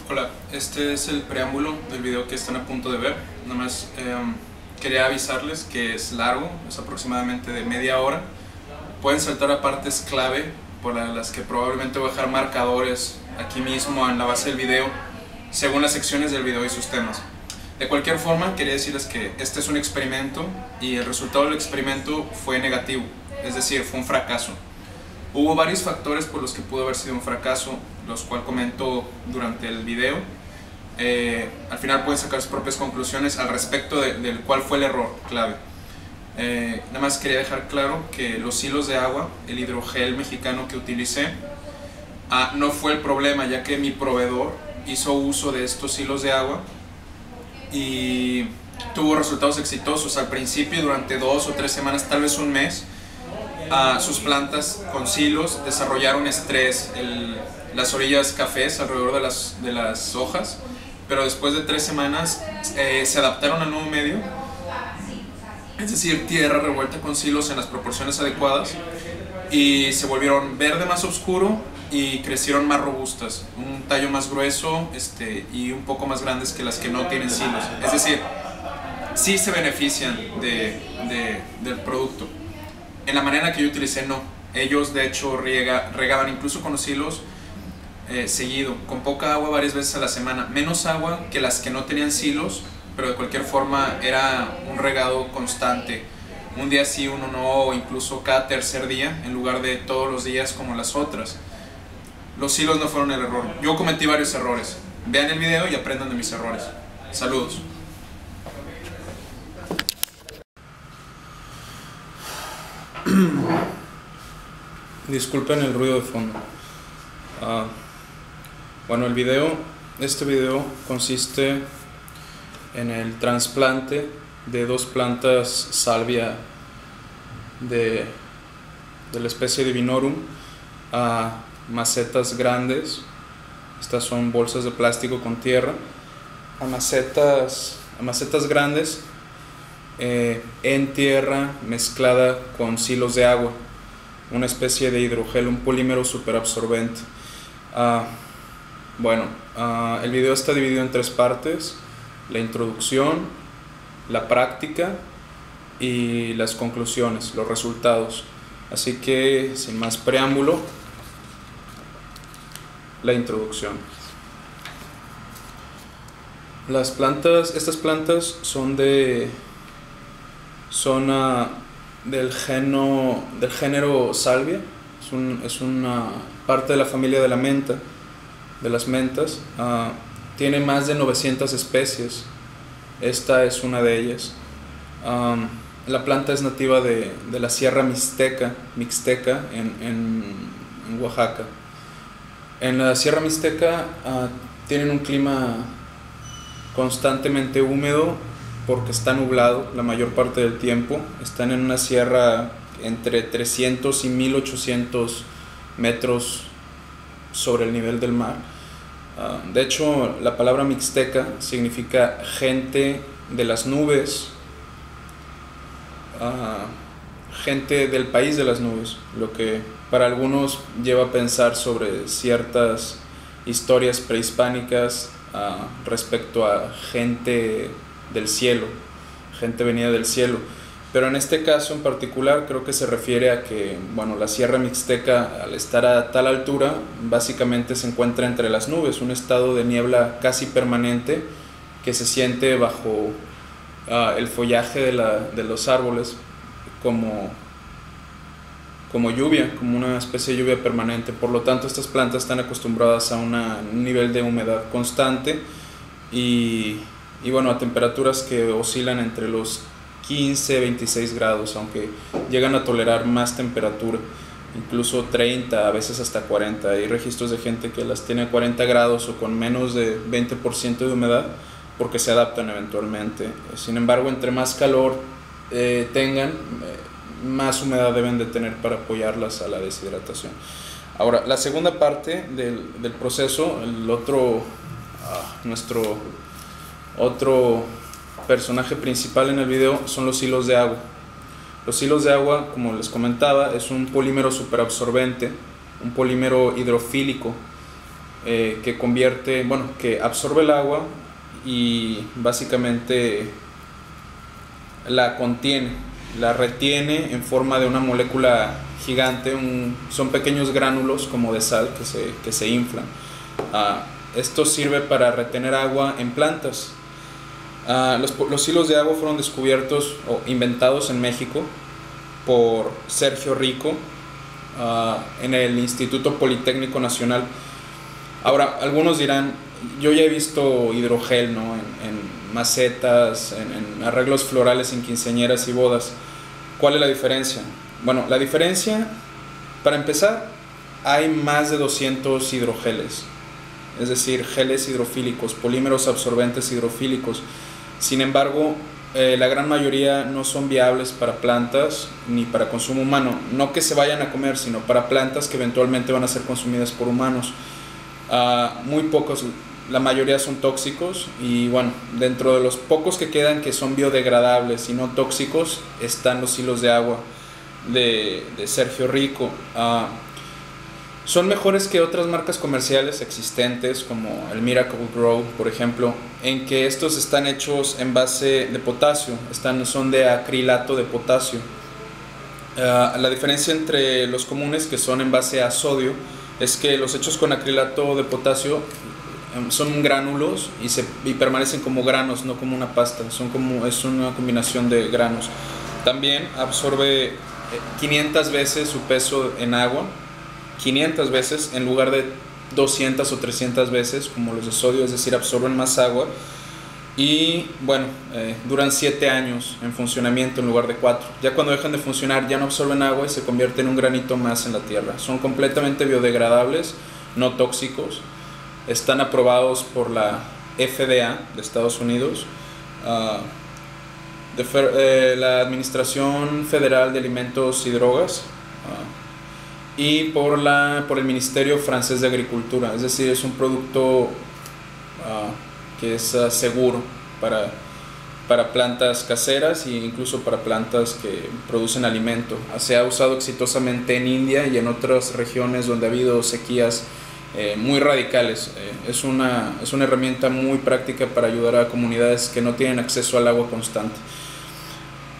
Hola, este es el preámbulo del video que están a punto de ver. Nada más quería avisarles que es largo, es aproximadamente de media hora. Pueden saltar a partes clave por las que probablemente voy a dejar marcadores aquí mismo en la base del video, según las secciones del video y sus temas. De cualquier forma, quería decirles que este es un experimento y el resultado del experimento fue negativo, es decir, fue un fracaso. Hubo varios factores por los que pudo haber sido un fracaso, los cuales comento durante el video. Al final pueden sacar sus propias conclusiones al respecto del cuál fue el error clave. Nada más quería dejar claro que los hilos de agua, el hidrogel mexicano que utilicé, no fue el problema, ya que mi proveedor hizo uso de estos hilos de agua y tuvo resultados exitosos al principio, durante 2 o 3 semanas, tal vez un mes. Sus plantas con silos desarrollaron estrés, las orillas cafés alrededor de las hojas, pero después de 3 semanas se adaptaron al nuevo medio, es decir, tierra revuelta con silos en las proporciones adecuadas, y se volvieron verde más oscuro y crecieron más robustas, un tallo más grueso y un poco más grandes que las que no tienen silos. Es decir, sí se benefician del producto. En la manera que yo utilicé, no. Ellos de hecho regaban incluso con los hilos seguido, con poca agua varias veces a la semana, menos agua que las que no tenían silos, pero de cualquier forma era un regado constante, un día sí, uno no, o incluso cada tercer día en lugar de todos los días como las otras. Los hilos no fueron el error, yo cometí varios errores. Vean el video y aprendan de mis errores. Saludos. Disculpen el ruido de fondo. Bueno, este video consiste en el trasplante de 2 plantas salvia de la especie Divinorum a macetas grandes. Estas son bolsas de plástico con tierra, a macetas grandes en tierra mezclada con silos de agua, una especie de hidrogel, un polímero superabsorbente. El video está dividido en 3 partes: la introducción, la práctica y las conclusiones, los resultados. Así que, sin más preámbulo, la introducción. Estas plantas son del género Salvia. Es una parte de la familia de la menta, de las mentas. Tiene más de 900 especies. Esta es una de ellas. La planta es nativa de la Sierra Mixteca en Oaxaca. En la Sierra Mixteca tienen un clima constantemente húmedo porque está nublado la mayor parte del tiempo. Están en una sierra entre 300 y 1800 metros sobre el nivel del mar. De hecho, la palabra mixteca significa gente de las nubes, gente del país de las nubes, lo que para algunos lleva a pensar sobre ciertas historias prehispánicas respecto a gente del cielo, gente venida del cielo. Pero en este caso en particular creo que se refiere a que, la Sierra Mixteca, al estar a tal altura, básicamente se encuentra entre las nubes, un estado de niebla casi permanente que se siente bajo el follaje de los árboles como lluvia, como una especie de lluvia permanente. Por lo tanto, estas plantas están acostumbradas a un nivel de humedad constante y a temperaturas que oscilan entre los 15 26 grados, aunque llegan a tolerar más temperatura, incluso 30, a veces hasta 40. Hay registros de gente que las tiene a 40 grados o con menos de 20% de humedad, porque se adaptan eventualmente. Sin embargo, entre más calor tengan, más humedad deben de tener para apoyarlas a la deshidratación. Ahora, la segunda parte del proceso, nuestro otro personaje principal en el video, son los hilos de agua. Los hilos de agua, como les comentaba, es un polímero superabsorbente, un polímero hidrofílico, que convierte, bueno, que absorbe el agua y básicamente la contiene, la retiene en forma de una molécula gigante. Son pequeños gránulos como de sal que se inflan. Esto sirve para retener agua en plantas. Los hilos de agua fueron descubiertos o inventados en México por Sergio Rico en el Instituto Politécnico Nacional. Ahora, algunos dirán, yo ya he visto hidrogel, ¿no?, en macetas, en arreglos florales, en quinceañeras y bodas. ¿Cuál es la diferencia? Bueno, la diferencia, para empezar, hay más de 200 hidrogeles, es decir, geles hidrofílicos, polímeros absorbentes hidrofílicos. Sin embargo, la gran mayoría no son viables para plantas ni para consumo humano. No que se vayan a comer, sino para plantas que eventualmente van a ser consumidas por humanos. Muy pocos, la mayoría son tóxicos, y bueno, dentro de los pocos que quedan que son biodegradables y no tóxicos están los hilos de agua de Sergio Rico. Son mejores que otras marcas comerciales existentes como el Miracle Grow, por ejemplo, en que estos están hechos en base de potasio, son de acrilato de potasio. La diferencia entre los comunes, que son en base a sodio, es que los hechos con acrilato de potasio son gránulos y permanecen como granos, no como una pasta. Es una combinación de granos. También absorbe 500 veces su peso en agua, 500 veces en lugar de 200 o 300 veces como los de sodio, es decir, absorben más agua. Y bueno, duran 7 años en funcionamiento en lugar de 4. Ya cuando dejan de funcionar ya no absorben agua y se convierten en un granito más en la tierra. Son completamente biodegradables, no tóxicos. Están aprobados por la FDA de Estados Unidos, la Administración Federal de Alimentos y Drogas, y por el Ministerio Francés de Agricultura. Es decir, es un producto que es seguro para plantas caseras e incluso para plantas que producen alimento. Se ha usado exitosamente en India y en otras regiones donde ha habido sequías muy radicales. Es una herramienta muy práctica para ayudar a comunidades que no tienen acceso al agua constante.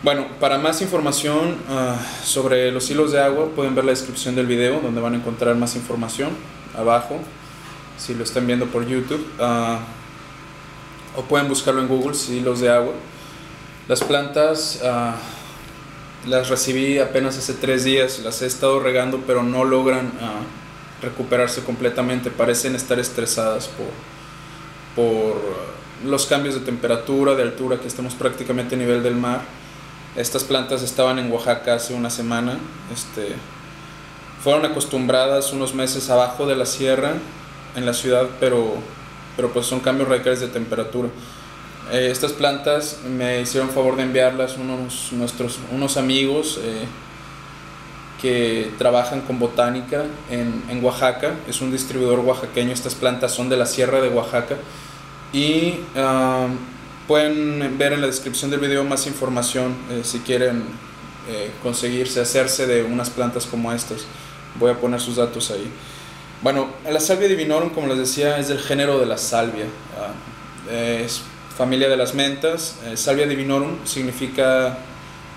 Bueno, para más información sobre los hilos de agua pueden ver la descripción del video, donde van a encontrar más información abajo, si lo están viendo por YouTube, o pueden buscarlo en Google, hilos de agua. Las plantas las recibí apenas hace 3 días, las he estado regando, pero no logran recuperarse completamente. Parecen estar estresadas por los cambios de temperatura, de altura, que estamos prácticamente a nivel del mar. Estas plantas estaban en Oaxaca hace una semana. Fueron acostumbradas unos meses abajo de la sierra, en la ciudad, pero pues son cambios radicales de temperatura. Estas plantas me hicieron favor de enviarlas unos amigos que trabajan con botánica en Oaxaca. Es un distribuidor oaxaqueño. Estas plantas son de la sierra de Oaxaca y pueden ver en la descripción del video más información si quieren hacerse de unas plantas como estas. Voy a poner sus datos ahí. Bueno, la Salvia divinorum, como les decía, es del género de la salvia. Es familia de las mentas. Salvia divinorum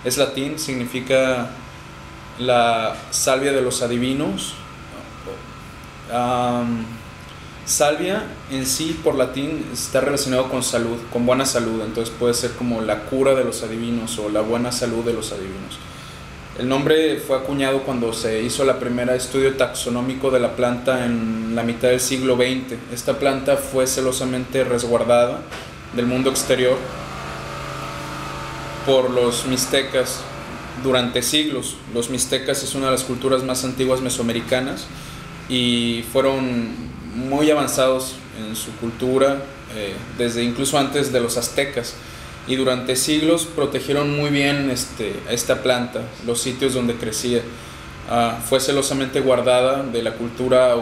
es latín, significa la salvia de los adivinos. Salvia en sí, por latín, está relacionado con salud, con buena salud. Entonces puede ser como la cura de los adivinos o la buena salud de los adivinos. El nombre fue acuñado cuando se hizo el primer estudio taxonómico de la planta en la mitad del siglo XX. Esta planta fue celosamente resguardada del mundo exterior por los mixtecas durante siglos. Los mixtecas es una de las culturas más antiguas mesoamericanas y fueron muy avanzados en su cultura, desde incluso antes de los aztecas, y durante siglos protegieron muy bien esta planta, los sitios donde crecía. Fue celosamente guardada de la cultura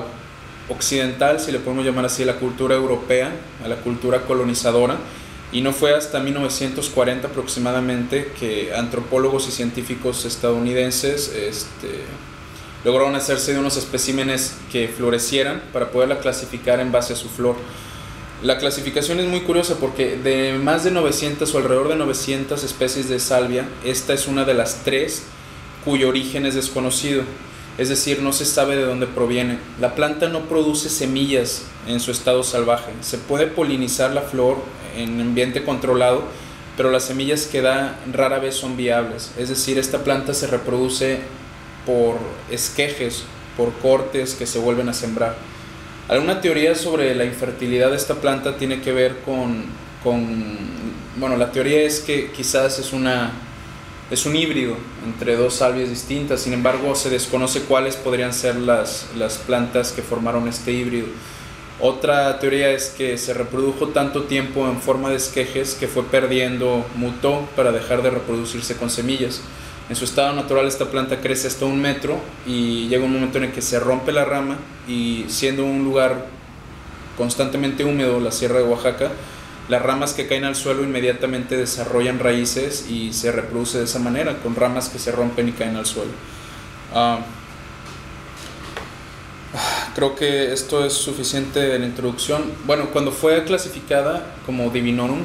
occidental, si le podemos llamar así, la cultura europea, a la cultura colonizadora, y no fue hasta 1940 aproximadamente que antropólogos y científicos estadounidenses lograron hacerse de unos especímenes que florecieran para poderla clasificar en base a su flor. La clasificación es muy curiosa porque de más de 900 o alrededor de 900 especies de salvia, esta es una de las 3 cuyo origen es desconocido, es decir, no se sabe de dónde proviene. La planta no produce semillas en su estado salvaje, se puede polinizar la flor en ambiente controlado, pero las semillas que da rara vez son viables, es decir, esta planta se reproduce por esquejes, por cortes que se vuelven a sembrar. Alguna teoría sobre la infertilidad de esta planta tiene que ver bueno, la teoría es que quizás es un híbrido entre 2 salvias distintas, sin embargo se desconoce cuáles podrían ser las plantas que formaron este híbrido. Otra teoría es que se reprodujo tanto tiempo en forma de esquejes que fue perdiendo, mutó para dejar de reproducirse con semillas. En su estado natural esta planta crece hasta 1 metro y llega un momento en el que se rompe la rama y, siendo un lugar constantemente húmedo, la Sierra de Oaxaca, las ramas que caen al suelo inmediatamente desarrollan raíces y se reproduce de esa manera, con ramas que se rompen y caen al suelo. Creo que esto es suficiente de la introducción. Bueno, cuando fue clasificada como Divinorum,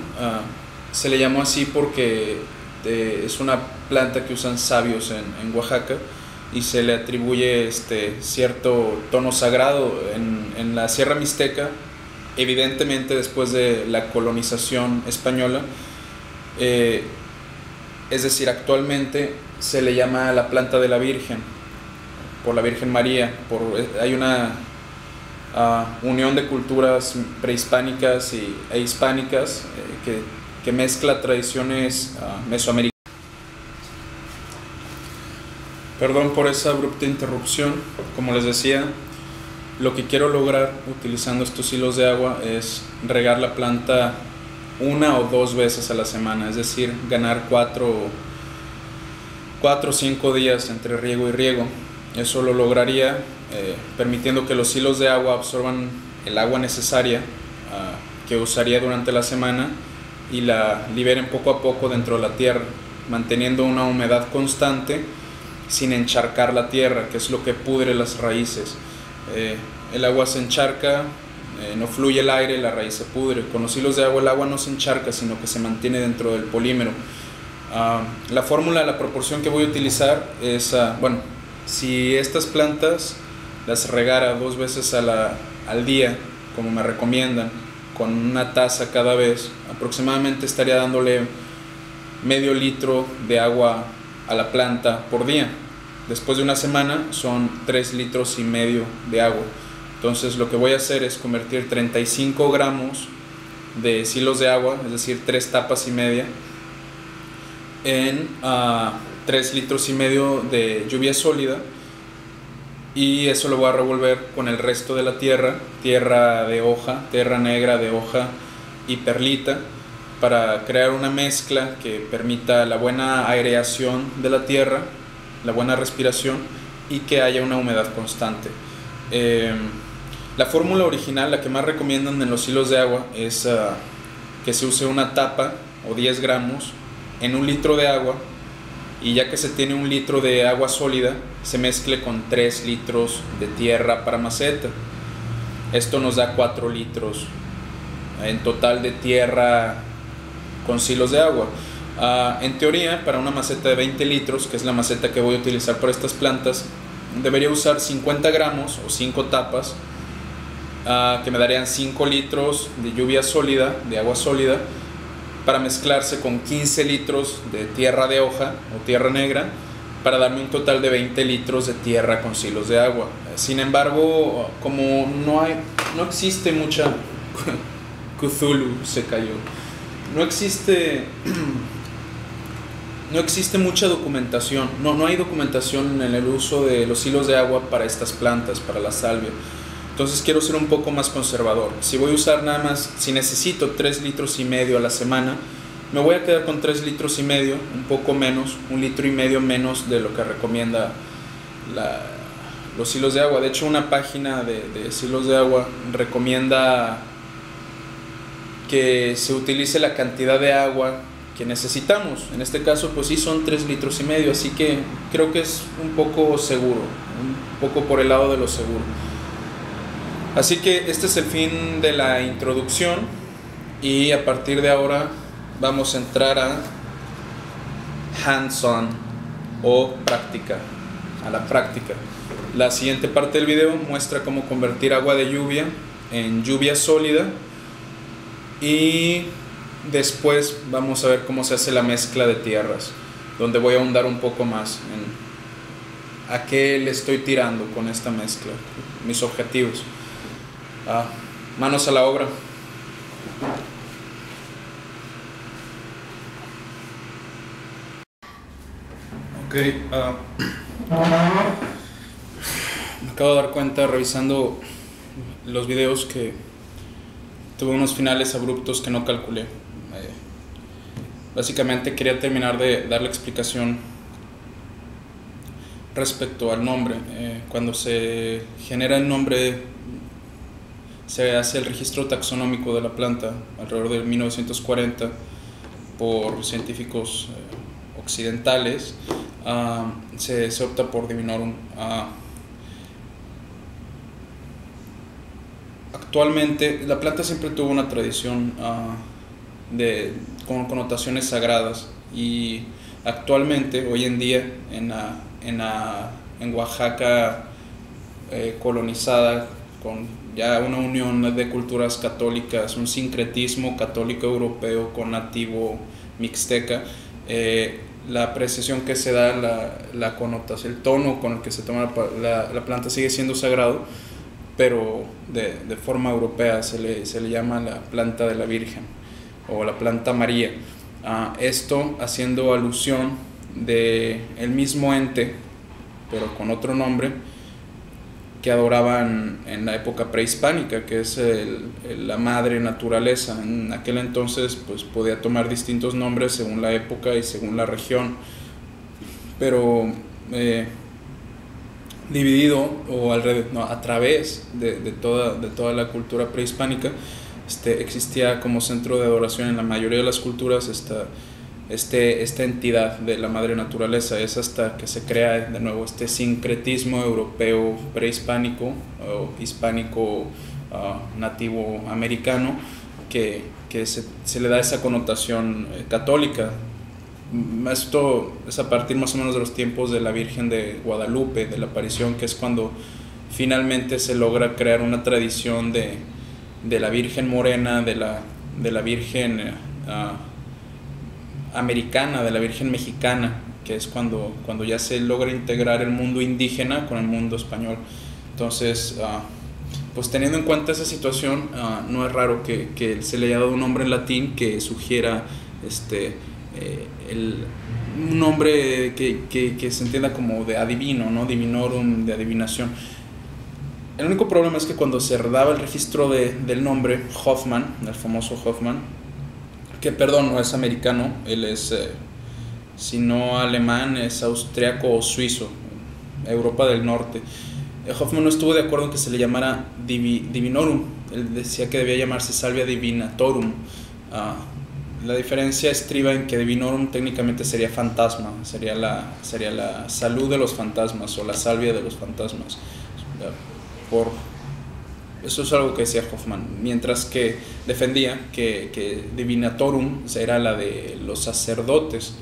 se le llamó así porque es una planta que usan sabios en Oaxaca y se le atribuye cierto tono sagrado en la Sierra Mixteca. Evidentemente, después de la colonización española, es decir, actualmente se le llama la planta de la Virgen, por la Virgen María. Hay una unión de culturas prehispánicas e hispánicas que mezcla tradiciones mesoamericanas. Perdón por esa abrupta interrupción. Como les decía, lo que quiero lograr utilizando estos hilos de agua es regar la planta 1 o 2 veces a la semana, es decir, ganar 4 o 5 días entre riego y riego. Eso lo lograría permitiendo que los hilos de agua absorban el agua necesaria que usaría durante la semana y la liberen poco a poco dentro de la tierra, manteniendo una humedad constante sin encharcar la tierra, que es lo que pudre las raíces. El agua se encharca, no fluye el aire, la raíz se pudre. Con los hilos de agua el agua no se encharca, sino que se mantiene dentro del polímero. La fórmula, la proporción que voy a utilizar es, bueno, si estas plantas las regara 2 veces al día, como me recomiendan, con 1 taza cada vez, aproximadamente estaría dándole medio litro de agua a la planta por día. Después de 1 semana son 3,5 litros de agua. Entonces lo que voy a hacer es convertir 35 gramos de hilos de agua, es decir, 3 tapas y media, en 3,5 litros de lluvia sólida, y eso lo voy a revolver con el resto de la tierra de hoja, tierra negra de hoja y perlita, para crear una mezcla que permita la buena aireación de la tierra, la buena respiración y que haya una humedad constante. La fórmula original, la que más recomiendan en los hilos de agua, es que se use 1 tapa o 10 gramos en 1 litro de agua, y ya que se tiene 1 litro de agua sólida, se mezcle con 3 litros de tierra para maceta. Esto nos da 4 litros en total de tierra con hilos de agua. En teoría, para una maceta de 20 litros, que es la maceta que voy a utilizar para estas plantas, debería usar 50 gramos o 5 tapas, que me darían 5 litros de lluvia sólida, de agua sólida, para mezclarse con 15 litros de tierra de hoja o tierra negra, para darme un total de 20 litros de tierra con hilos de agua. Sin embargo, como no existe mucha... Cthulhu se cayó. No existe mucha documentación, no hay documentación en el uso de los hilos de agua para estas plantas, para la salvia. Entonces quiero ser un poco más conservador. Si voy a usar nada más, si necesito 3,5 litros a la semana, me voy a quedar con 3,5 litros, un poco menos, 1,5 litros menos de lo que recomienda los hilos de agua. De hecho, una página de hilos de agua recomienda que se utilice la cantidad de agua necesitamos. En este caso pues sí son 3,5 litros, así que creo que es un poco seguro, un poco por el lado de lo seguro. Así que este es el fin de la introducción y a partir de ahora vamos a entrar a hands-on o práctica, a la práctica. La siguiente parte del video muestra cómo convertir agua de lluvia en lluvia sólida y después vamos a ver cómo se hace la mezcla de tierras, donde voy a ahondar un poco más en a qué le estoy tirando con esta mezcla, mis objetivos. Manos a la obra. Ok, me acabo de dar cuenta revisando los videos que tuve unos finales abruptos que no calculé. Básicamente quería terminar de dar la explicación respecto al nombre. Cuando se genera el nombre, se hace el registro taxonómico de la planta alrededor de 1940 por científicos occidentales. Se opta por Divinorum. Actualmente la planta siempre tuvo una tradición con connotaciones sagradas, y actualmente, hoy en día, en Oaxaca colonizada, con ya una unión de culturas católicas, un sincretismo católico europeo con nativo mixteca, la apreciación que se da, la connotación, el tono con el que se toma la planta sigue siendo sagrado, pero de forma europea se le llama la planta de la Virgen o la planta María. Esto haciendo alusión de el mismo ente, pero con otro nombre, que adoraban en la época prehispánica, que es la madre naturaleza. En aquel entonces pues podía tomar distintos nombres según la época y según la región, pero dividido o a través de toda la cultura prehispánica, existía como centro de adoración en la mayoría de las culturas esta entidad de la madre naturaleza. Es hasta que se crea de nuevo este sincretismo europeo prehispánico o hispánico nativo americano que se le da esa connotación católica. Esto es a partir más o menos de los tiempos de la Virgen de Guadalupe, de la aparición, que es cuando finalmente se logra crear una tradición de la Virgen morena, de la Virgen americana, de la Virgen mexicana, que es cuando ya se logra integrar el mundo indígena con el mundo español. Entonces, pues teniendo en cuenta esa situación, no es raro que se le haya dado un nombre en latín que sugiera un nombre que se entienda como de adivino, ¿no? Divinorum, de adivinación. El único problema es que cuando se daba el registro del nombre, Hoffman, el famoso Hoffman, que perdón, no es americano, él es, si no alemán, es austriaco o suizo, Europa del Norte. Hoffman no estuvo de acuerdo en que se le llamara Divinorum, él decía que debía llamarse Salvia Divinatorum. La diferencia estriba en que Divinorum técnicamente sería fantasma, sería la salud de los fantasmas o la salvia de los fantasmas. Eso es algo que decía Hoffman, mientras que defendía que Divinatorum era la de los sacerdotes,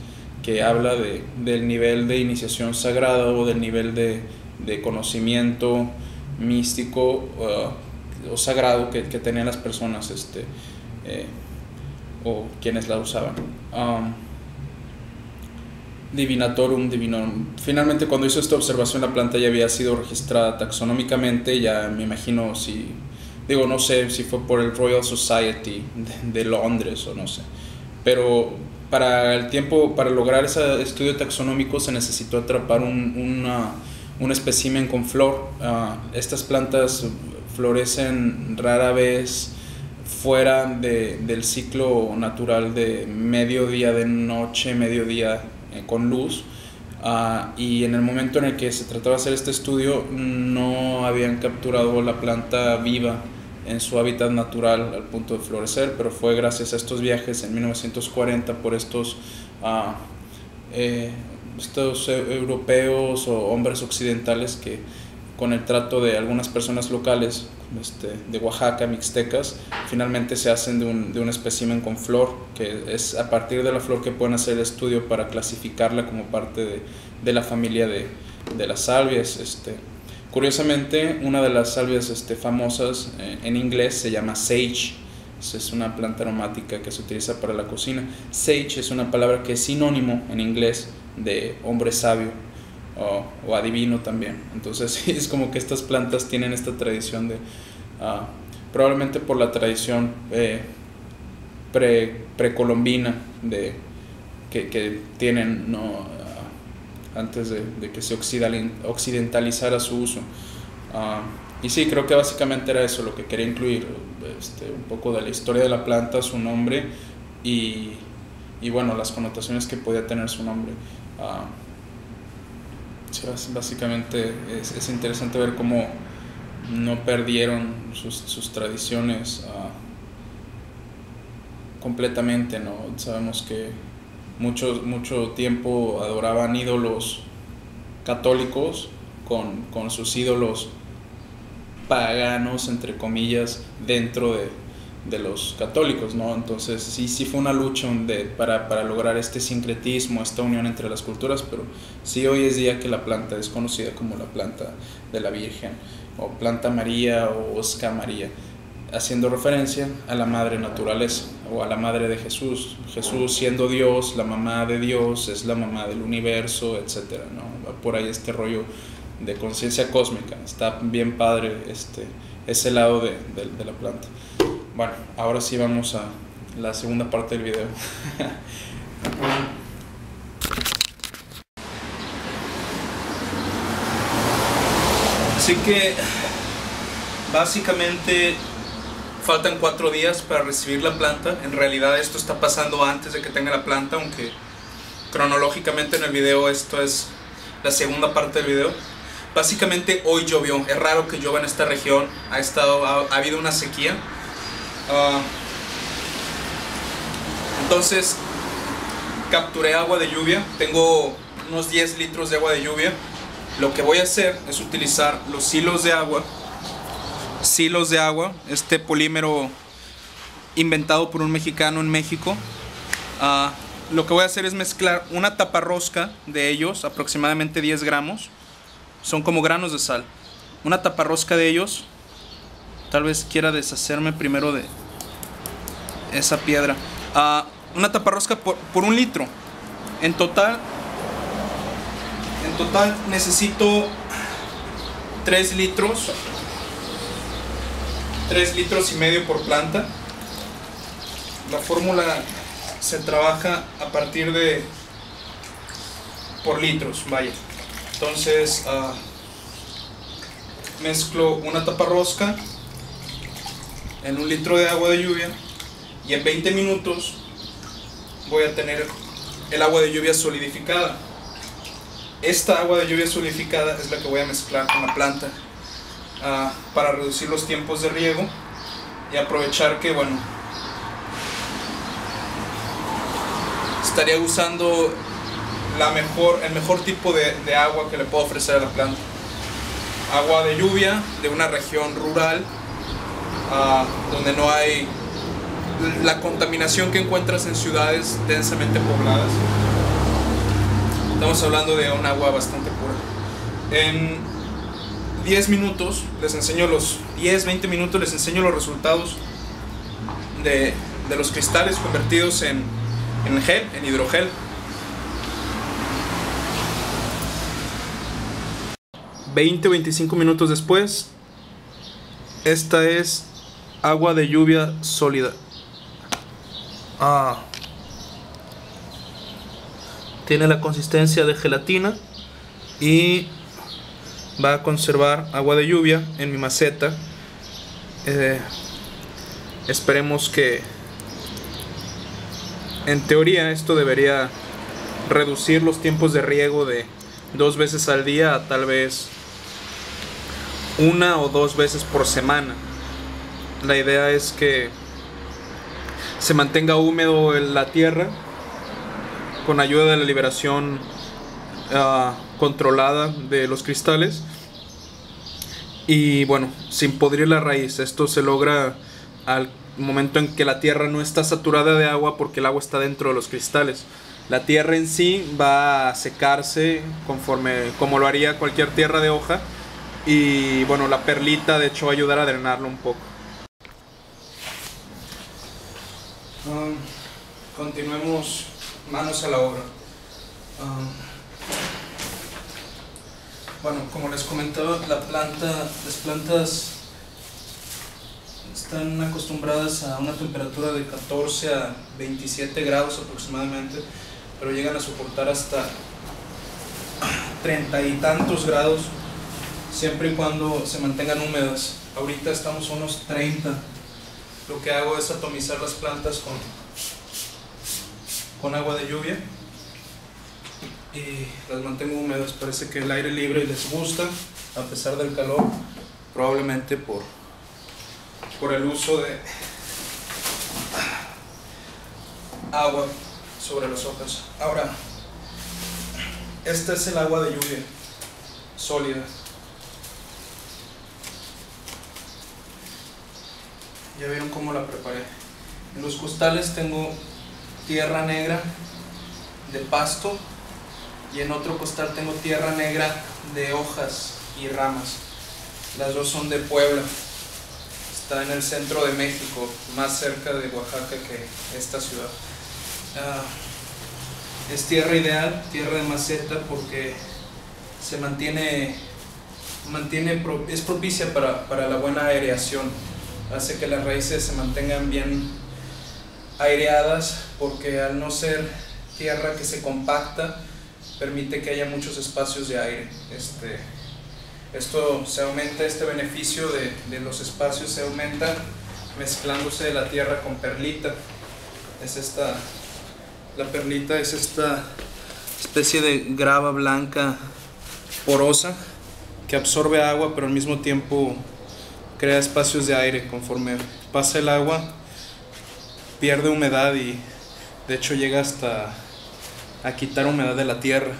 que habla del nivel de iniciación sagrada o del nivel de conocimiento místico o sagrado que tenían las personas o quienes la usaban. Divinorum. Finalmente, cuando hizo esta observación, la planta ya había sido registrada taxonómicamente. Ya me imagino no sé si fue por el Royal Society de Londres o no sé, pero para lograr ese estudio taxonómico se necesitó atrapar un espécimen con flor. Estas plantas florecen rara vez fuera del ciclo natural de mediodía de noche, mediodía con luz, y en el momento en el que se trataba de hacer este estudio no habían capturado la planta viva en su hábitat natural al punto de florecer, pero fue gracias a estos viajes en 1940 por estos europeos o hombres occidentales que, con el trato de algunas personas locales de Oaxaca, mixtecas, finalmente se hacen de un espécimen con flor, que es a partir de la flor que pueden hacer el estudio para clasificarla como parte de la familia de las salvias. Curiosamente, una de las salvias famosas en inglés se llama sage. Es una planta aromática que se utiliza para la cocina. Sage es una palabra que es sinónimo en inglés de hombre sabio o adivino también. Entonces sí, es como que estas plantas tienen esta tradición de probablemente por la tradición precolombina que tienen, ¿no? Antes de que se occidentalizara su uso. Y sí, creo que básicamente era eso lo que quería incluir, un poco de la historia de la planta, su nombre y bueno, las connotaciones que podía tener su nombre. Básicamente es interesante ver cómo no perdieron sus tradiciones completamente, ¿no? Sabemos que mucho tiempo adoraban ídolos católicos con sus ídolos paganos, entre comillas, dentro de los católicos, ¿no? Entonces sí fue una lucha para lograr este sincretismo, esta unión entre las culturas, pero sí hoy es día que la planta es conocida como la planta de la Virgen, o planta María o Osca María, haciendo referencia a la madre naturaleza o a la madre de Jesús. Jesús, siendo Dios, la mamá de Dios, es la mamá del universo, etcétera, ¿no? Va por ahí este rollo de conciencia cósmica. Está bien padre ese lado de la planta. Bueno, ahora sí vamos a la segunda parte del video. Así que básicamente faltan 4 días para recibir la planta. En realidad esto está pasando antes de que tenga la planta, aunque cronológicamente en el video esto es la segunda parte del video. Básicamente hoy llovió. Es raro que llueva en esta región. Ha habido una sequía. Entonces capturé agua de lluvia. Tengo unos 10 litros de agua de lluvia. Lo que voy a hacer es utilizar los silos de agua. Este polímero inventado por un mexicano en México. Lo que voy a hacer es mezclar una taparrosca de ellos, aproximadamente 10 gramos. Son como granos de sal. Una taparrosca de ellos. Tal vez quiera deshacerme primero de esa piedra. Una taparrosca por 1 litro. En total necesito 3 litros. 3 litros y medio por planta. La fórmula se trabaja a partir de por litros, vaya. Entonces mezclo una taparrosca en 1 litro de agua de lluvia y en 20 minutos voy a tener el agua de lluvia solidificada. Esta agua de lluvia solidificada es la que voy a mezclar con la planta para reducir los tiempos de riego y aprovechar que, bueno, estaría usando el mejor tipo de agua que le puedo ofrecer a la planta. Agua de lluvia de una región rural donde no hay la contaminación que encuentras en ciudades densamente pobladas. Estamos hablando de un agua bastante pura. En 10 minutos les enseño 20 minutos les enseño los resultados de los cristales convertidos en gel, en hidrogel. 20-25 minutos después, esta es agua de lluvia sólida. Tiene la consistencia de gelatina y va a conservar agua de lluvia en mi maceta. Esperemos que, en teoría, esto debería reducir los tiempos de riego de 2 veces al día a tal vez 1 o 2 veces por semana. La idea es que se mantenga húmedo en la tierra con ayuda de la liberación controlada de los cristales. Y bueno, sin podrir la raíz. Esto se logra al momento en que la tierra no está saturada de agua, porque el agua está dentro de los cristales. La tierra en sí va a secarse como lo haría cualquier tierra de hoja. Y bueno, la perlita de hecho va a ayudar a drenarlo un poco. Continuemos manos a la obra. Bueno, como les comentaba, las plantas están acostumbradas a una temperatura de 14 a 27 grados aproximadamente, pero llegan a soportar hasta 30 y tantos grados, siempre y cuando se mantengan húmedas. Ahorita estamos a unos 30. Lo que hago es atomizar las plantas con agua de lluvia y las mantengo húmedas. Parece que el aire libre les gusta a pesar del calor, probablemente por el uso de agua sobre las hojas. Ahora, este es el agua de lluvia sólida. Ya vieron cómo la preparé. En los costales tengo tierra negra de pasto y en otro costal tengo tierra negra de hojas y ramas. Las dos son de Puebla. Está en el centro de México, más cerca de Oaxaca que esta ciudad. Es tierra ideal, tierra de maceta, porque es propicia para la buena aireación. Hace que las raíces se mantengan bien aireadas, porque al no ser tierra que se compacta, permite que haya muchos espacios de aire. Esto se aumenta, este beneficio de los espacios se aumenta mezclándose la tierra con perlita. La perlita es esta especie de grava blanca porosa que absorbe agua, pero al mismo tiempo crea espacios de aire. Conforme pasa el agua, pierde humedad y de hecho llega hasta a quitar humedad de la tierra.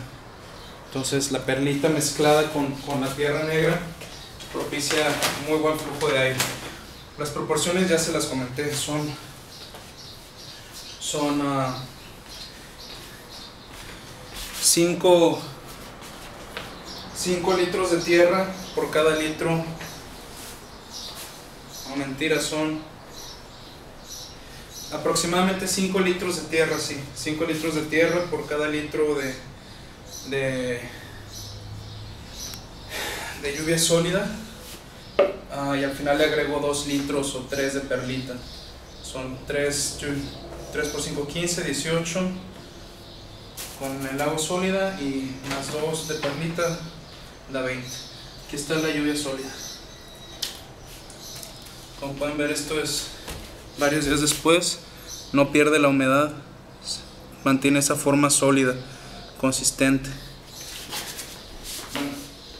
Entonces la perlita mezclada con la tierra negra propicia muy buen flujo de aire. Las proporciones ya se las comenté, son 5 litros de tierra por cada litro. No, mentira, son aproximadamente 5 litros de tierra, sí, 5 litros de tierra por cada litro de lluvia sólida. Y al final le agrego 2 litros o 3 de perlita. Son 3 por 5, 15, 18 con el agua sólida, y más 2 de perlita da 20. Aquí está la lluvia sólida. Como pueden ver, esto es varios días después. No pierde la humedad, mantiene esa forma sólida, consistente. Bueno,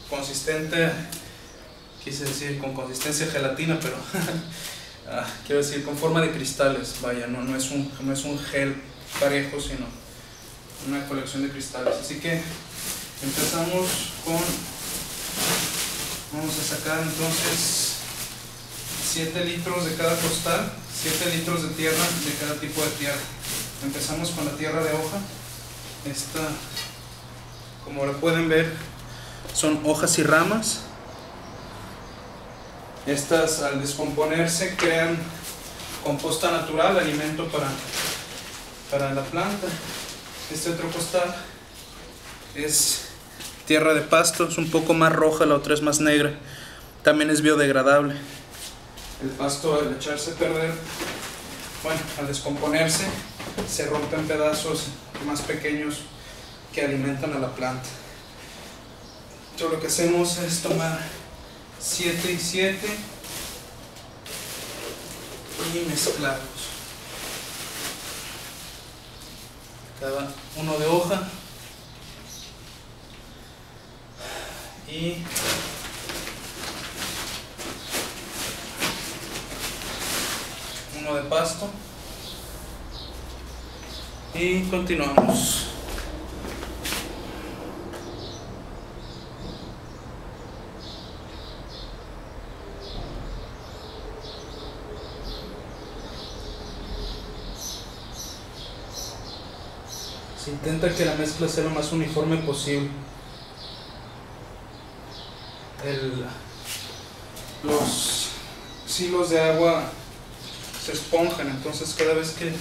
consistente, quise decir con consistencia de gelatina, pero quiero decir con forma de cristales. Vaya, no es un gel parejo, sino una colección de cristales. Así que empezamos vamos a sacar entonces 7 litros de cada costal, 7 litros de tierra de cada tipo de tierra. Empezamos con la tierra de hoja. Esta, como la pueden ver, son hojas y ramas. Estas, al descomponerse, crean composta natural, alimento para la planta. Este otro costal es tierra de pasto, es un poco más roja, la otra es más negra. También es biodegradable. El pasto, al echarse a perder, bueno, al descomponerse, se rompe en pedazos más pequeños que alimentan a la planta. Entonces lo que hacemos es tomar 7 y 7 y mezclarlos. Cada uno de hoja y pasto. Y continuamos. Se intenta que la mezcla sea lo más uniforme posible. Los silos de agua se esponjan, entonces cada vez que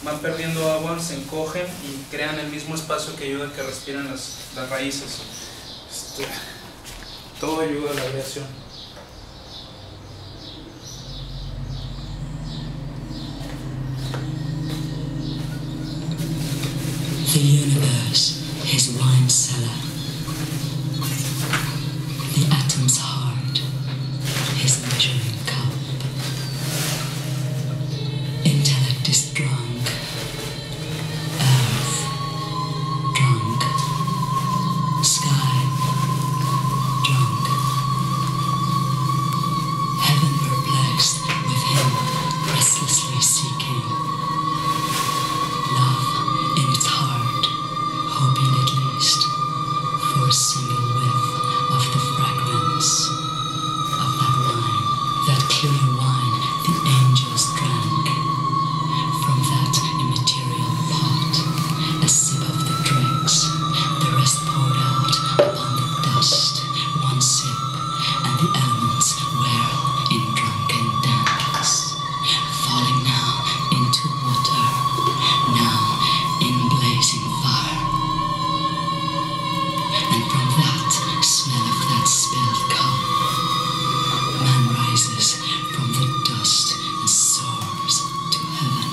van perdiendo agua se encogen y crean el mismo espacio que ayuda a que respiren las raíces. Todo ayuda a la aireación. The universe, his wine cellar. The atom's heart, his measuring cup. Intellect is drunk. Earth, drunk. Sky, drunk. Heaven perplexed with him, restlessly seeking. Love in its heart, hoping at least for a single whiff of the fragrance of that wine, that clear wine the angels drank. From that immaterial pot, a sip of the dregs, the rest poured out upon the dust, one sip, and the elements whirl in drunken dance, falling now into water, now in blazing fire. And from that smell of that spilled cup, man rises from the dust and soars to heaven.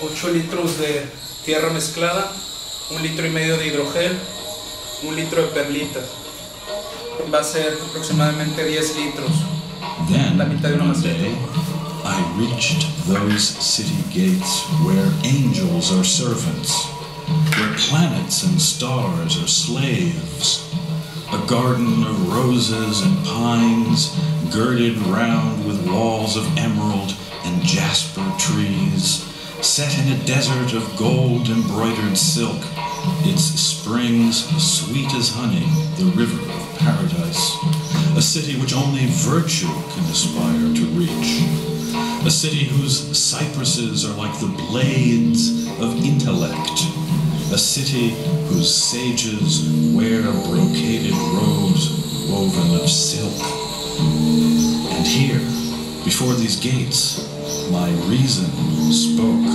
Ocho litros de tierra mezclada, 1,5 litros de hidrogel, 1 litro de perlita. Va a ser aproximadamente 10 litros. Then, La mitad de una one maceta. day, I reached those city gates where angels are servants, where planets and stars are slaves. A garden of roses and pines, girded round with walls of emerald and jasper trees, set in a desert of gold-embroidered silk, its springs sweet as honey, the river of paradise. A city which only virtue can aspire to reach. A city whose cypresses are like the blades of intellect. A city whose sages wear brocaded robes woven of silk. And here, before these gates, my reason spoke.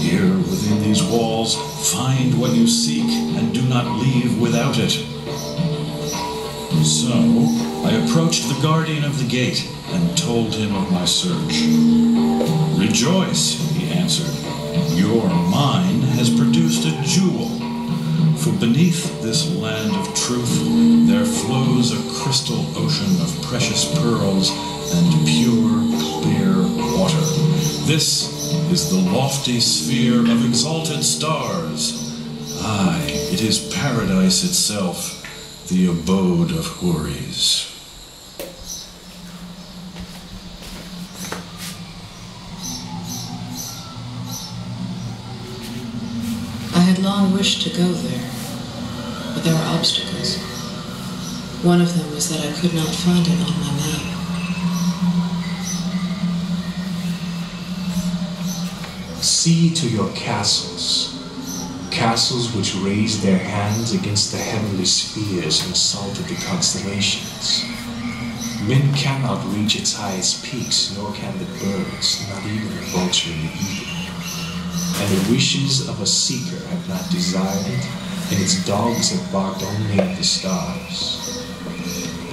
Here within these walls, find what you seek and do not leave without it. So, I approached the guardian of the gate and told him of my search. Rejoice, he answered. Your mind has produced a jewel. For beneath this land of truth, there flows a crystal ocean of precious pearls and pure, clear water. This is the lofty sphere of exalted stars. Aye, it is paradise itself, the abode of houris. I had long wished to go there, but there were obstacles. One of them was that I could not find it on my map. See to your castles, castles which raise their hands against the heavenly spheres and assaulted the constellations. Men cannot reach its highest peaks, nor can the birds, not even the vulture and the eagle. And the wishes of a seeker have not desired it, and its dogs have barked only at the stars.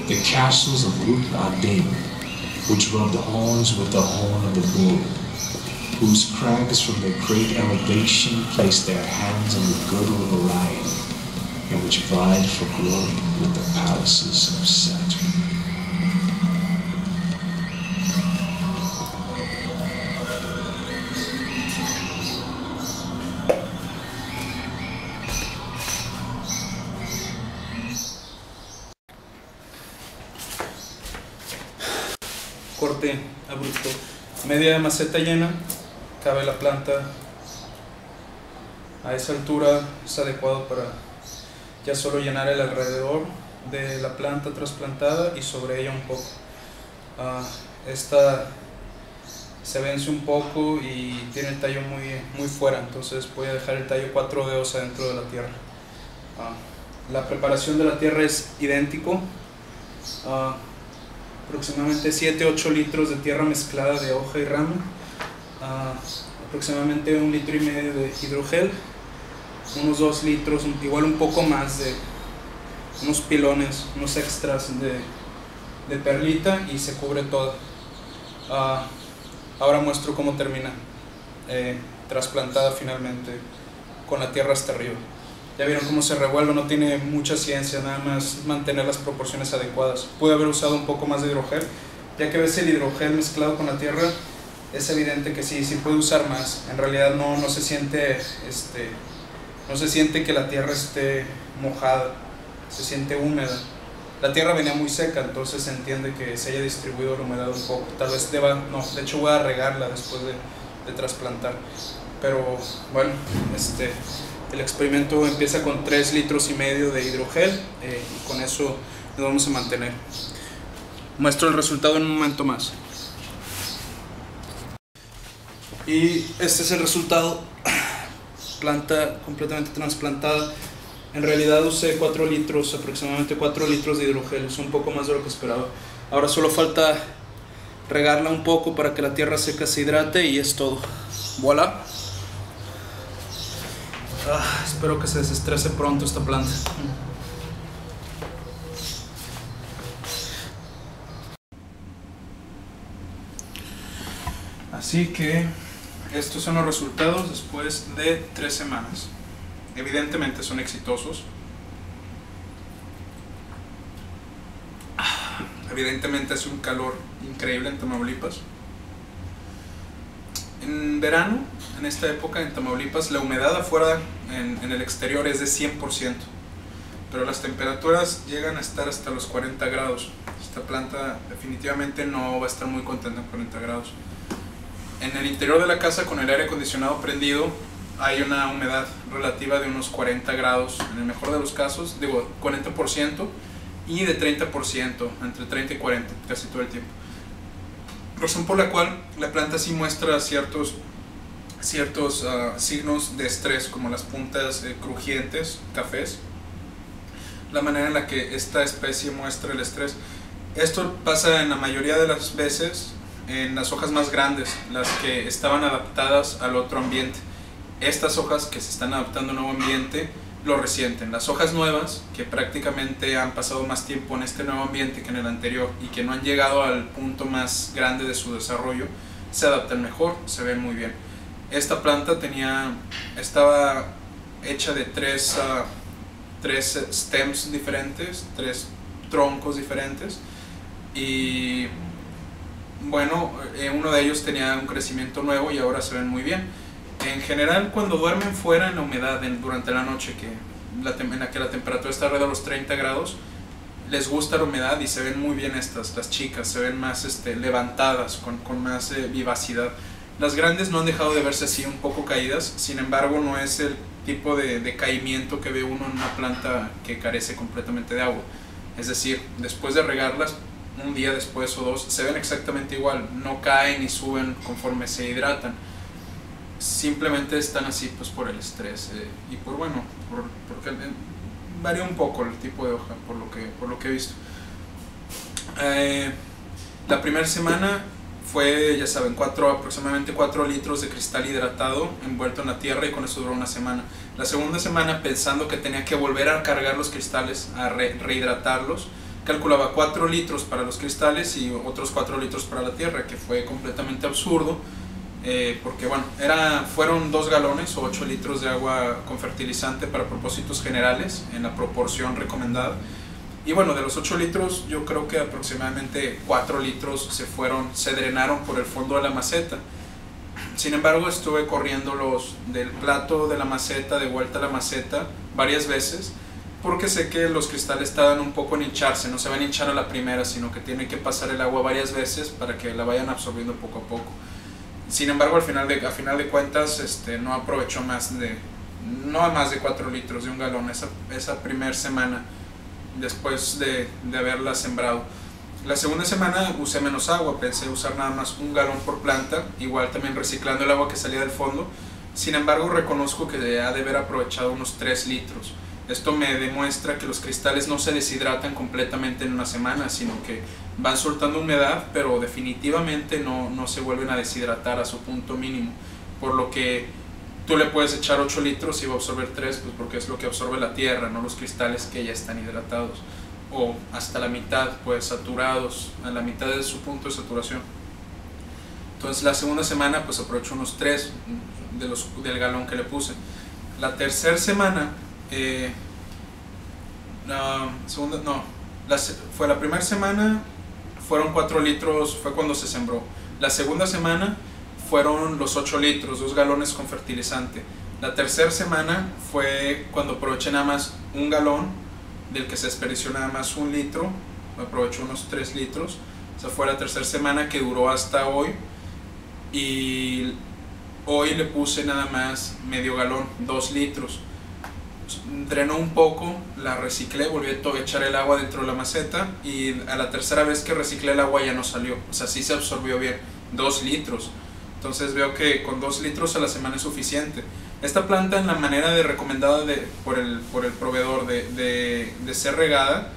the castles of Rukn Adim, which rubbed horns with the horn of the bull, whose crags from their great elevation placed their hands on the girdle of Orion, and which vied for glory with the palaces of Saturn. Corte abrupto. Media maceta llena, cabe la planta. A esa altura es adecuado para ya solo llenar el alrededor de la planta trasplantada y sobre ella un poco. Esta se vence un poco y tiene el tallo muy fuera, entonces voy a dejar el tallo 4 dedos adentro de la tierra. La preparación de la tierra es idéntico. Aproximadamente 7-8 litros de tierra mezclada de hoja y rama, aproximadamente 1,5 litros de hidrogel, unos 2 litros, igual un poco más de unos pilones, unos extras de perlita, y se cubre todo. Ahora muestro cómo termina trasplantada finalmente con la tierra hasta arriba. Ya vieron cómo se revuelve, no tiene mucha ciencia, nada más mantener las proporciones adecuadas. Pude haber usado un poco más de hidrogel, ya que ves el hidrogel mezclado con la tierra, es evidente que sí puede usar más. En realidad no se siente que la tierra esté mojada, se siente húmeda. La tierra venía muy seca, entonces se entiende que se haya distribuido la humedad un poco. Tal vez de hecho voy a regarla después de trasplantar. Pero bueno, el experimento empieza con 3,5 litros de hidrogel, y con eso nos vamos a mantener. Muestro el resultado en un momento más. Y este es el resultado. Planta completamente trasplantada. En realidad usé aproximadamente 4 litros de hidrogel, es un poco más de lo que esperaba. Ahora solo falta regarla un poco para que la tierra seca se hidrate y es todo. Voilà. Espero que se desestrese pronto esta planta. Así que estos son los resultados después de 3 semanas. Evidentemente son exitosos. Evidentemente hace un calor increíble en Tamaulipas. En verano, en esta época en Tamaulipas, la humedad afuera en el exterior es de 100%, pero las temperaturas llegan a estar hasta los 40 grados. Esta planta definitivamente no va a estar muy contenta en 40 grados. En el interior de la casa, con el aire acondicionado prendido, hay una humedad relativa de unos 40 grados, en el mejor de los casos, 40%, y de 30%, entre 30 y 40, casi todo el tiempo. Razón por la cual la planta sí muestra ciertos signos de estrés, como las puntas crujientes, cafés, la manera en la que esta especie muestra el estrés. Esto pasa en la mayoría de las veces en las hojas más grandes, las que estaban adaptadas al otro ambiente. Estas hojas que se están adaptando a un nuevo ambiente lo resienten. Las hojas nuevas, que prácticamente han pasado más tiempo en este nuevo ambiente que en el anterior y que no han llegado al punto más grande de su desarrollo, se adaptan mejor, se ven muy bien. Esta planta estaba hecha de tres stems diferentes, 3 troncos diferentes, y bueno, uno de ellos tenía un crecimiento nuevo y ahora se ven muy bien. En general, cuando duermen fuera en la humedad durante la noche, en la que la temperatura está alrededor de los 30 grados, les gusta la humedad y se ven muy bien las chicas, se ven más levantadas, con más vivacidad. Las grandes no han dejado de verse así, un poco caídas, sin embargo no es el tipo de decaimiento que ve uno en una planta que carece completamente de agua. Es decir, después de regarlas, un día después o 2, se ven exactamente igual, no caen ni suben conforme se hidratan. Simplemente están así pues por el estrés y porque varía un poco el tipo de hoja, por lo que he visto. La primera semana fue, ya saben, aproximadamente 4 litros de cristal hidratado envuelto en la tierra, y con eso duró una semana. La segunda semana, pensando que tenía que volver a cargar los cristales, a rehidratarlos, calculaba 4 litros para los cristales y otros 4 litros para la tierra, que fue completamente absurdo, porque bueno, fueron 2 galones o 8 litros de agua con fertilizante para propósitos generales en la proporción recomendada. Y bueno, de los 8 litros yo creo que aproximadamente 4 litros se drenaron por el fondo de la maceta. Sin embargo, estuve corriendo del plato de la maceta de vuelta a la maceta varias veces, porque sé que los cristales tardan un poco en hincharse, no se van a hinchar a la primera, sino que tienen que pasar el agua varias veces para que la vayan absorbiendo poco a poco. Sin embargo, a final de cuentas, no aprovechó más de 4 litros de un galón esa primera semana después de haberla sembrado. La segunda semana usé menos agua, pensé usar nada más 1 galón por planta, igual también reciclando el agua que salía del fondo. Sin embargo, reconozco que ha de haber aprovechado unos 3 litros. Esto me demuestra que los cristales no se deshidratan completamente en una semana, sino que van soltando humedad, pero definitivamente no se vuelven a deshidratar a su punto mínimo. Por lo que tú le puedes echar 8 litros y va a absorber 3, pues porque es lo que absorbe la tierra, no los cristales que ya están hidratados. O hasta la mitad, pues saturados, a la mitad de su punto de saturación. Entonces la segunda semana pues aprovecho unos 3 del galón que le puse. La tercera semana, fue la primera semana, fueron 4 litros, fue cuando se sembró. La segunda semana fueron los 8 litros, 2 galones con fertilizante. La tercera semana fue cuando aproveché nada más 1 galón, del que se desperdició nada más 1 litro, aprovecho unos 3 litros. Esa fue la tercera semana, que duró hasta hoy, y hoy le puse nada más medio galón, 2 litros. Drenó un poco, la reciclé, volví a echar el agua dentro de la maceta, y a la tercera vez que reciclé el agua ya no salió, o sea, sí se absorbió bien, 2 litros. Entonces veo que con 2 litros a la semana es suficiente. Esta planta, en la manera recomendada por el proveedor de ser regada,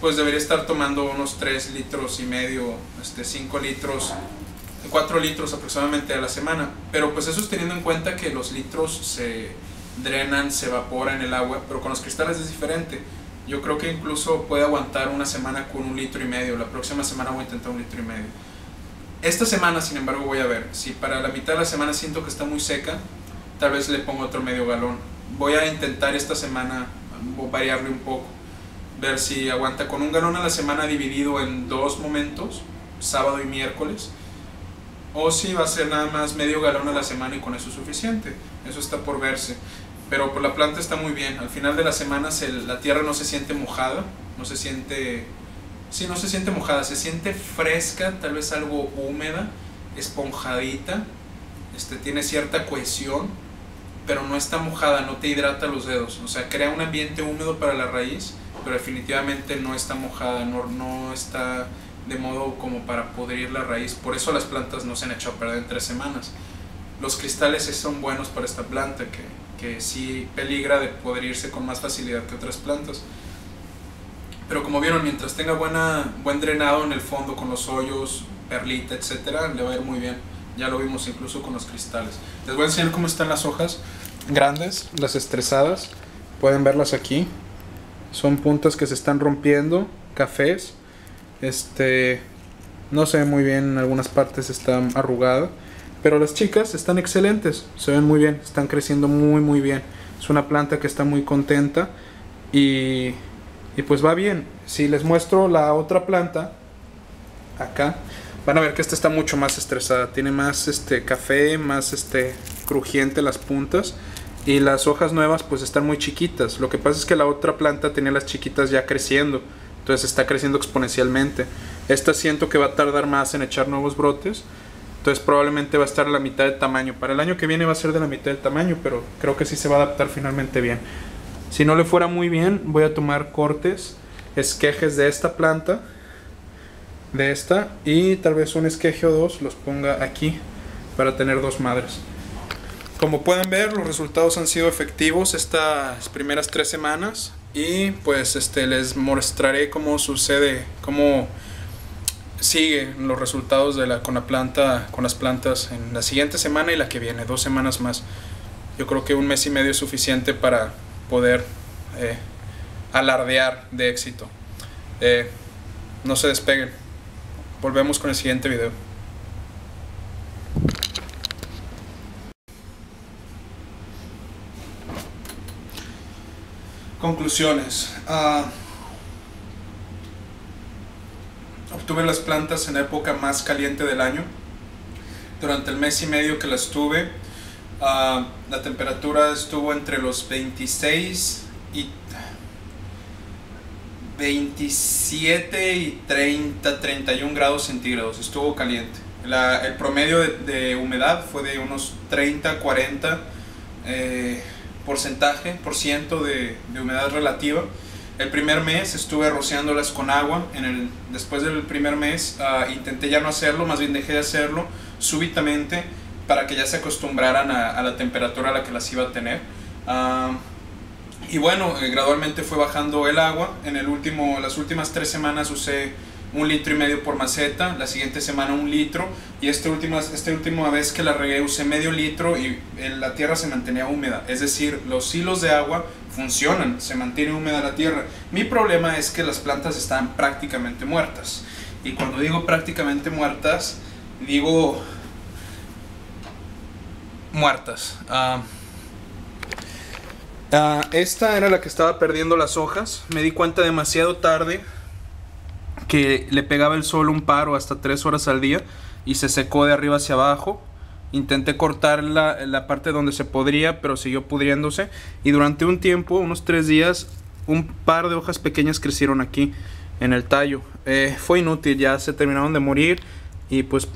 pues debería estar tomando unos 3 litros y medio, 5 litros, 4 litros aproximadamente a la semana. Pero pues eso es teniendo en cuenta que los litros se drenan, se evaporan en el agua, pero con los cristales es diferente. Yo creo que incluso puede aguantar una semana con 1,5 litros. La próxima semana voy a intentar 1,5 litros. Esta semana, sin embargo, voy a ver. Si para la mitad de la semana siento que está muy seca, tal vez le pongo otro medio galón. Voy a intentar esta semana variarle un poco, ver si aguanta con 1 galón a la semana dividido en 2 momentos, sábado y miércoles, o si va a ser nada más medio galón a la semana y con eso es suficiente. Eso está por verse. Pero por la planta está muy bien. Al final de la semana la tierra no se siente mojada, no se siente mojada, se siente fresca, tal vez algo húmeda, esponjadita, tiene cierta cohesión, pero no está mojada, no te hidrata los dedos. O sea, crea un ambiente húmedo para la raíz, pero definitivamente no está mojada, no está de modo como para pudrir la raíz. Por eso las plantas no se han hecho a perder en 3 semanas. Los cristales son buenos para esta planta, que sí peligra de podrirse con más facilidad que otras plantas. Pero como vieron, mientras tenga buen drenado en el fondo, con los hoyos, perlita, etcétera, le va a ir muy bien. Ya lo vimos incluso con los cristales. Les voy a enseñar cómo están las hojas grandes, las estresadas. Pueden verlas aquí. Son puntas que se están rompiendo, cafés. No se ve muy bien, en algunas partes está arrugada. Pero las chicas están excelentes, se ven muy bien, están creciendo muy bien. Es una planta que está muy contenta y pues va bien. Si les muestro la otra planta, acá, van a ver que esta está mucho más estresada. Tiene más café, más crujiente las puntas, y las hojas nuevas pues están muy chiquitas. Lo que pasa es que la otra planta tenía las chiquitas ya creciendo, entonces está creciendo exponencialmente. Esta siento que va a tardar más en echar nuevos brotes, entonces probablemente va a estar a la mitad de tamaño. Para el año que viene va a ser de la mitad del tamaño, pero creo que sí se va a adaptar finalmente bien. Si no le fuera muy bien, voy a tomar cortes, esquejes de esta planta, de esta, y tal vez un esqueje o 2 los ponga aquí para tener 2 madres. Como pueden ver, los resultados han sido efectivos estas primeras 3 semanas, y pues les mostraré cómo sucede, cómo siguen los resultados con las plantas en la siguiente semana y la que viene, 2 semanas más. Yo creo que 1 mes y medio es suficiente para poder alardear de éxito. No se despeguen. Volvemos con el siguiente video. Conclusiones. Obtuve las plantas en la época más caliente del año. Durante el mes y medio que las tuve, la temperatura estuvo entre los 26 y 27 y 31 grados centígrados. Estuvo caliente. El promedio de humedad fue de unos 30-40 por ciento de humedad relativa. El primer mes estuve rociándolas con agua. Después del primer mes intenté ya no hacerlo, más bien dejé de hacerlo súbitamente para que ya se acostumbraran a la temperatura a la que las iba a tener. Y bueno, gradualmente fue bajando el agua. Las últimas 3 semanas usé 1,5 litros por maceta, la siguiente semana 1 litro, y esta última vez que la regué usé medio litro y la tierra se mantenía húmeda. Es decir, los hilos de agua funcionan, se mantiene húmeda la tierra. Mi problema es que las plantas están prácticamente muertas, y cuando digo prácticamente muertas, digo muertas. Esta era la que estaba perdiendo las hojas. Me di cuenta demasiado tarde que le pegaba el sol un paro hasta 3 horas al día y se secó de arriba hacia abajo. Intenté cortar la parte donde se podría, pero siguió pudriéndose, y durante un tiempo, unos 3 días, un par de hojas pequeñas crecieron aquí en el tallo. Fue inútil, ya se terminaron de morir y pues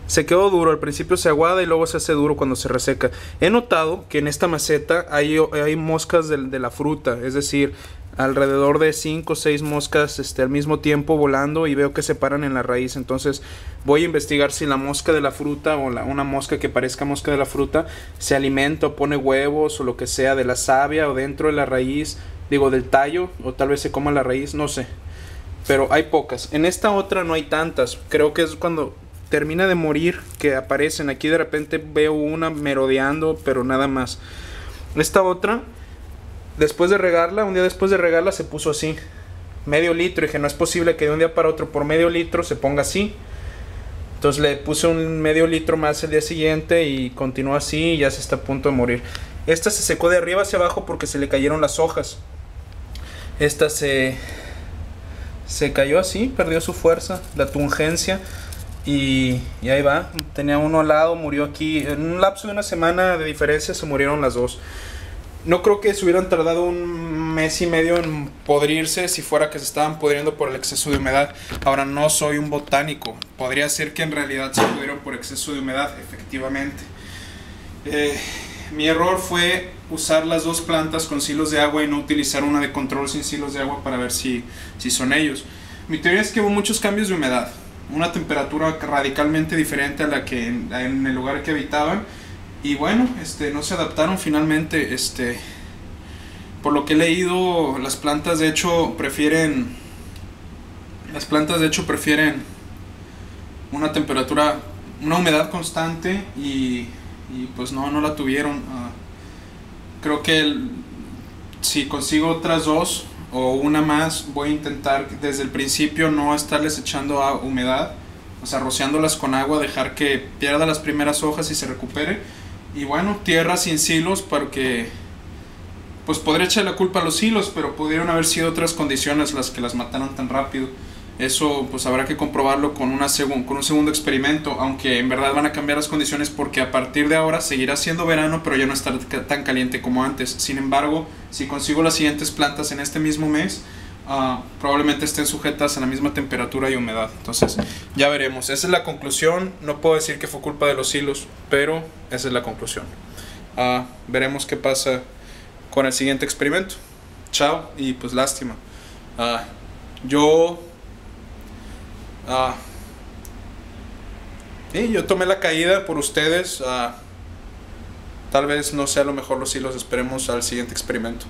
se quedó duro. Al principio se aguada y luego se hace duro cuando se reseca. He notado que en esta maceta hay moscas de la fruta, es decir, alrededor de 5 o 6 moscas al mismo tiempo volando, y veo que se paran en la raíz. Entonces voy a investigar si la mosca de la fruta o una mosca que parezca mosca de la fruta se alimenta o pone huevos o lo que sea de la savia o dentro de la raíz, del tallo, o tal vez se coma la raíz, no sé. Pero hay pocas. En esta otra no hay tantas. Creo que es cuando termina de morir que aparecen. Aquí de repente veo una merodeando, pero nada más. Esta otra, un día después de regarla se puso así, medio litro. Y dije, no es posible que de un día para otro por medio litro se ponga así. Entonces le puse un medio litro más el día siguiente y continuó así, y ya se está a punto de morir. Esta se secó de arriba hacia abajo porque se le cayeron las hojas. Esta se cayó así, perdió su fuerza, la tungencia, y ahí va. Tenía uno al lado, murió aquí. En un lapso de una semana de diferencia se murieron las dos. No creo que se hubieran tardado 1 mes y medio en podrirse si fuera que se estaban pudriendo por el exceso de humedad. Ahora, no soy un botánico. Podría ser que en realidad se pudrieron por exceso de humedad, efectivamente. Mi error fue usar las 2 plantas con silos de agua y no utilizar una de control sin silos de agua para ver si son ellos. Mi teoría es que hubo muchos cambios de humedad, una temperatura radicalmente diferente a la que en el lugar que habitaban. Y bueno, no se adaptaron finalmente. Por lo que he leído, las plantas de hecho prefieren una temperatura, una humedad constante, y pues no la tuvieron. Creo que si consigo otras 2 o una más, voy a intentar desde el principio no estarles echando humedad, o sea, rociándolas con agua, dejar que pierda las primeras hojas y se recupere. Y bueno, tierra sin silos, porque pues podré echar la culpa a los silos, pero pudieron haber sido otras condiciones las que las mataron tan rápido. Eso pues habrá que comprobarlo con un segundo experimento, aunque en verdad van a cambiar las condiciones, porque a partir de ahora seguirá siendo verano, pero ya no estará tan caliente como antes. Sin embargo, si consigo las siguientes plantas en este mismo mes, probablemente estén sujetas a la misma temperatura y humedad. Entonces ya veremos. Esa es la conclusión. No puedo decir que fue culpa de los hilos, pero esa es la conclusión. Veremos qué pasa con el siguiente experimento. Chao, y pues lástima. Yo tomé la caída por ustedes. Tal vez no sea lo mejor los hilos. Esperemos al siguiente experimento.